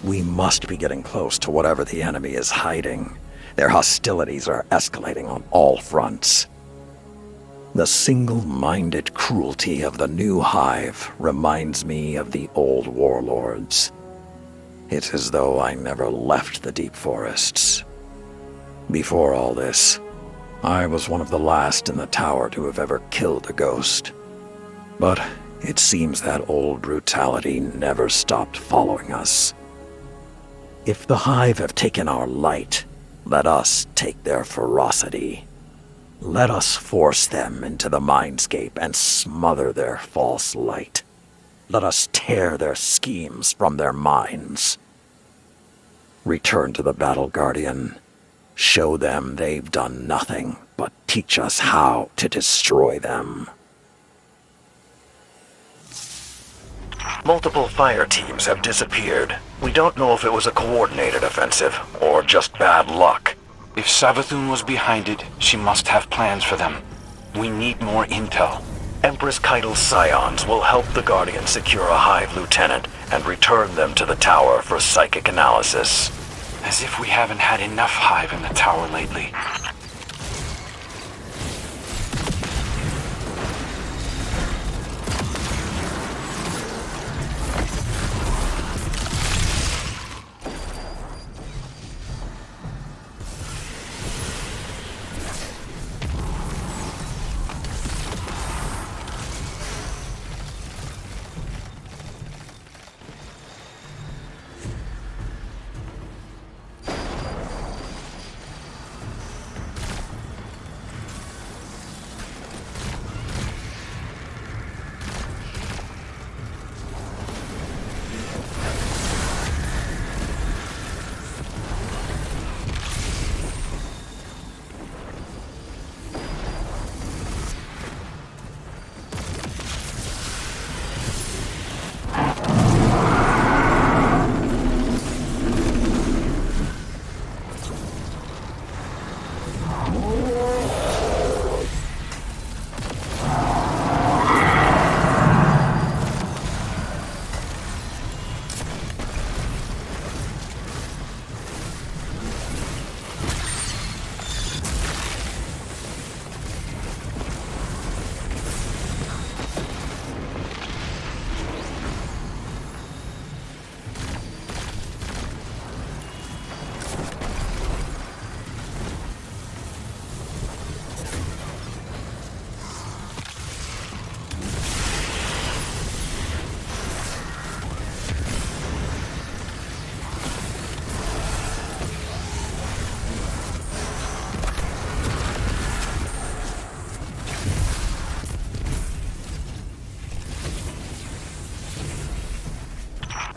We must be getting close to whatever the enemy is hiding. Their hostilities are escalating on all fronts. The single-minded cruelty of the new hive reminds me of the old warlords. It's as though I never left the deep forests. Before all this, I was one of the last in the tower to have ever killed a ghost. But it seems that old brutality never stopped following us. If the hive have taken our light, let us take their ferocity. Let us force them into the mindscape and smother their false light. Let us tear their schemes from their minds. Return to the battle, Guardian. Show them they've done nothing but teach us how to destroy them. Multiple fire teams have disappeared. We don't know if it was a coordinated offensive or just bad luck. If Savathun was behind it, she must have plans for them. We need more intel. Empress Keitel's scions will help the Guardian secure a hive lieutenant and return them to the tower for psychic analysis. As if we haven't had enough hive in the tower lately.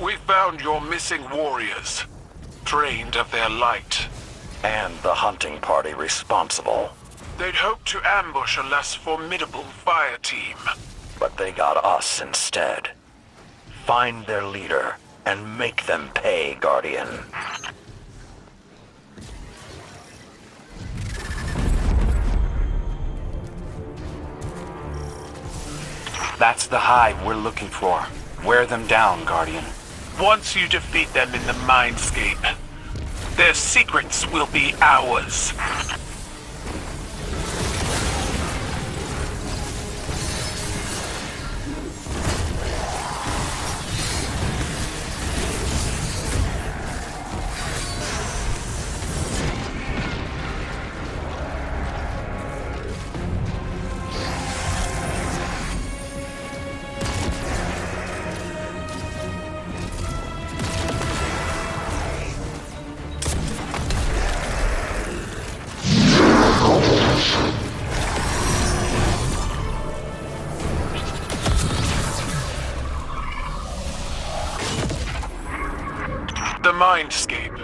We found your missing warriors, drained of their light. And the hunting party responsible. They'd hoped to ambush a less formidable fire team. But they got us instead. Find their leader and make them pay, Guardian. That's the hive we're looking for. Wear them down, Guardian. Once you defeat them in the Mindscape, their secrets will be ours. The Mindscape.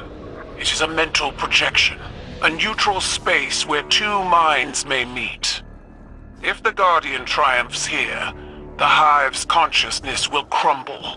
It is a mental projection, a neutral space where two minds may meet. If the Guardian triumphs here, the Hive's consciousness will crumble.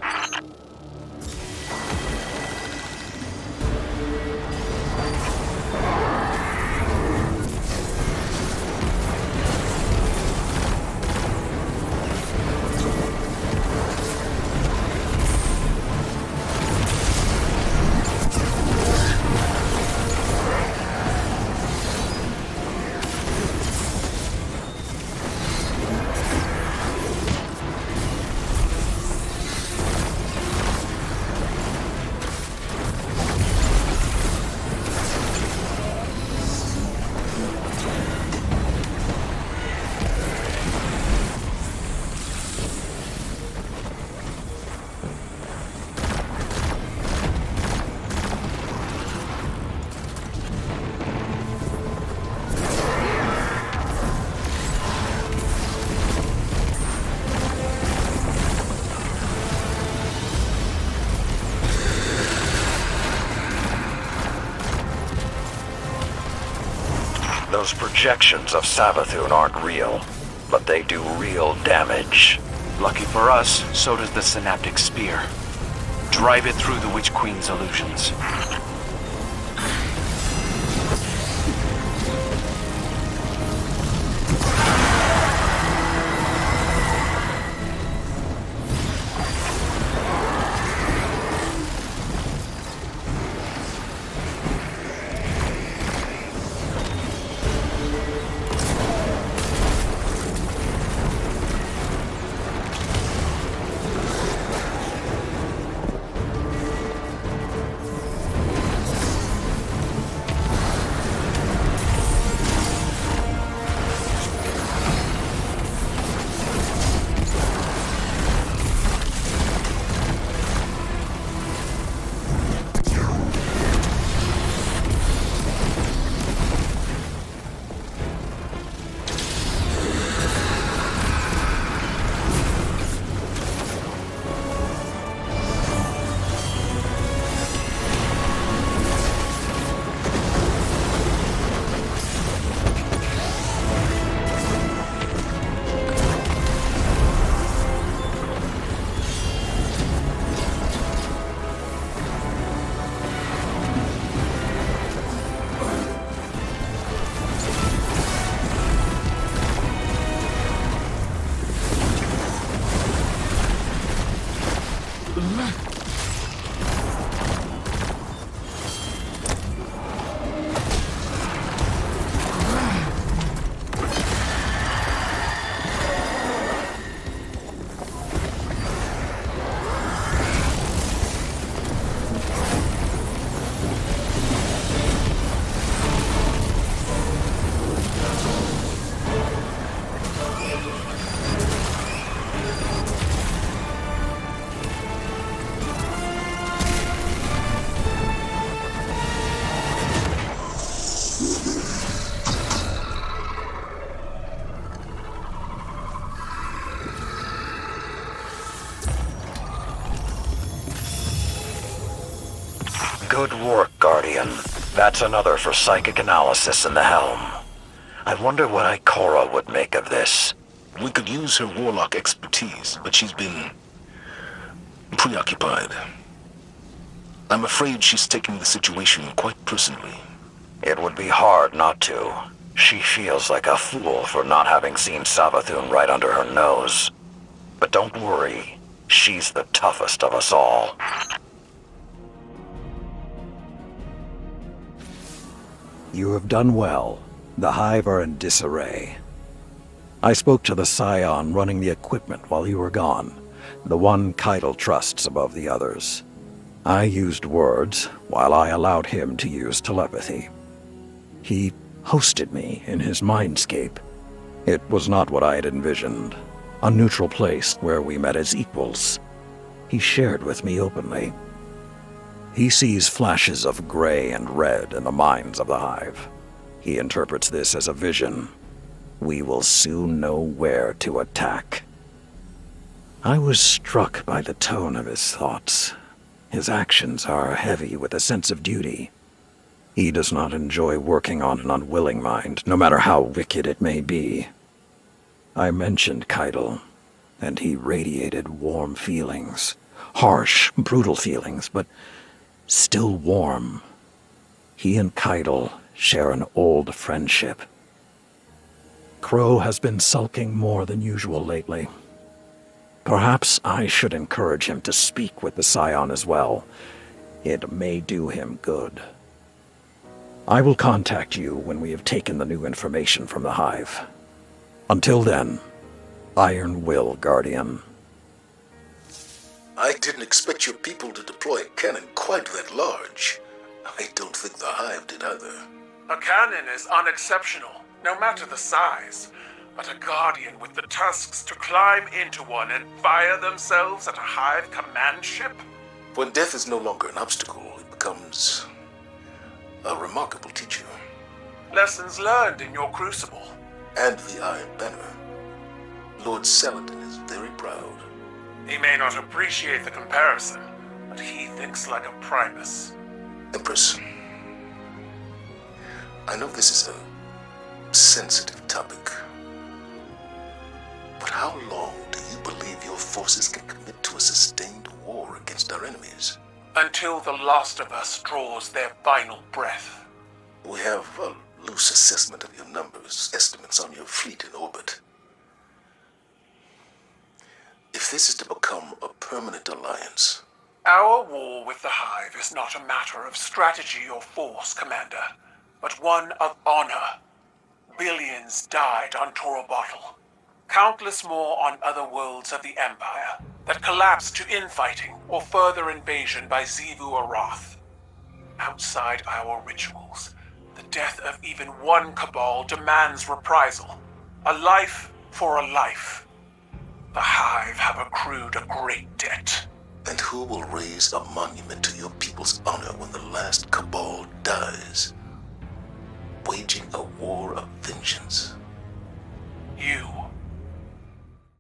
Those projections of Savathun aren't real, but they do real damage. Lucky for us, so does the Synaptic Spear. Drive it through the Witch Queen's illusions. Good work, Guardian. That's another for psychic analysis in the helm. I wonder what Ikora would make of this. We could use her warlock expertise, but she's been preoccupied. I'm afraid she's taking the situation quite personally. It would be hard not to. She feels like a fool for not having seen Savathun right under her nose. But don't worry, she's the toughest of us all. You have done well. The Hive are in disarray. I spoke to the Scion running the equipment while you were gone, the one Keitel trusts above the others. I used words, while I allowed him to use telepathy. He hosted me in his mindscape. It was not what I had envisioned. A neutral place where we met as equals. He shared with me openly. He sees flashes of gray and red in the minds of the Hive. He interprets this as a vision. We will soon know where to attack. I was struck by the tone of his thoughts. His actions are heavy with a sense of duty. He does not enjoy working on an unwilling mind, no matter how wicked it may be. I mentioned Keitel, and he radiated warm feelings. Harsh, brutal feelings, but still warm. He and Keitel share an old friendship. Crow has been sulking more than usual lately. Perhaps I should encourage him to speak with the Scion as well. It may do him good. I will contact you when we have taken the new information from the Hive. Until then, Iron Will, Guardian. I didn't expect your people to deploy a cannon quite that large. I don't think the Hive did either. A cannon is unexceptional, no matter the size. But a Guardian with the tusks to climb into one and fire themselves at a Hive command ship? When death is no longer an obstacle, it becomes a remarkable teacher. Lessons learned in your crucible. And the Iron Banner. Lord Saladin is very proud. He may not appreciate the comparison, but he thinks like a Primus. Empress, I know this is a sensitive topic. But how long do you believe your forces can commit to a sustained war against our enemies? Until the last of us draws their final breath. We have a loose assessment of your numbers, estimates on your fleet in orbit. If this is to become a permanent alliance, Our war with the Hive is not a matter of strategy or force, Commander, but one of honor. Billions died on Torobottle. Countless more on other worlds of the Empire that collapsed to infighting or further invasion by Xivu Arath. Outside our rituals, the death of even one Cabal demands reprisal. A life for a life. The Hive have accrued a great debt. and who will raise a monument to your people's honor when the last Cabal dies? Waging a war of vengeance. You.